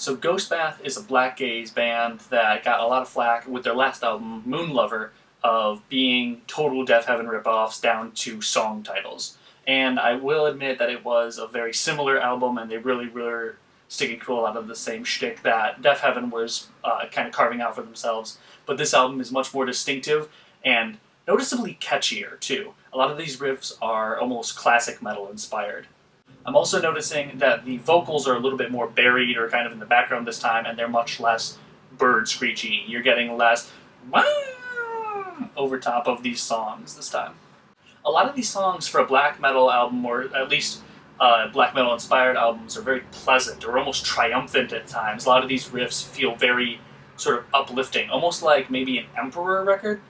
So Ghostbath is a black gaze band that got a lot of flack with their last album, Moonlover, of being total Deafheaven ripoffs down to song titles. And I will admit that it was a very similar album, and they really were sticking to a lot of the same shtick that Deafheaven was kind of carving out for themselves. But this album is much more distinctive and noticeably catchier, too. A lot of these riffs are almost classic metal inspired. I'm also noticing that the vocals are a little bit more buried or kind of in the background this time, and they're much less bird screechy. You're getting less over top of these songs this time. A lot of these songs for a black metal album, or at least black metal inspired albums, are very pleasant or almost triumphant at times. A lot of these riffs feel very sort of uplifting, almost like maybe an Emperor record.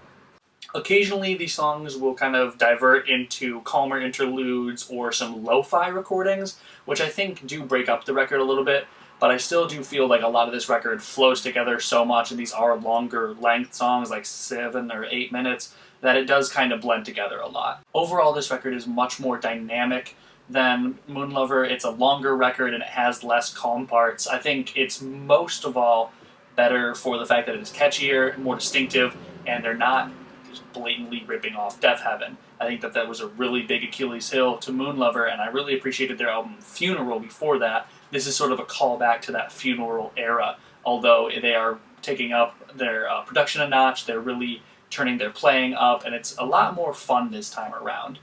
Occasionally these songs will kind of divert into calmer interludes or some lo-fi recordings, which I think do break up the record a little bit, but I still do feel like a lot of this record flows together so much, and these are longer length songs, like 7 or 8 minutes, that it does kind of blend together a lot. Overall, this record is much more dynamic than Moonlover. It's a longer record and it has less calm parts. I think it's most of all better for the fact that it's catchier, more distinctive, and they're not just blatantly ripping off Deafheaven. I think that was a really big Achilles heel to Moonlover, and I really appreciated their album Funeral before that. This is sort of a callback to that Funeral era, although they are taking up their production a notch, they're really turning their playing up, and it's a lot more fun this time around.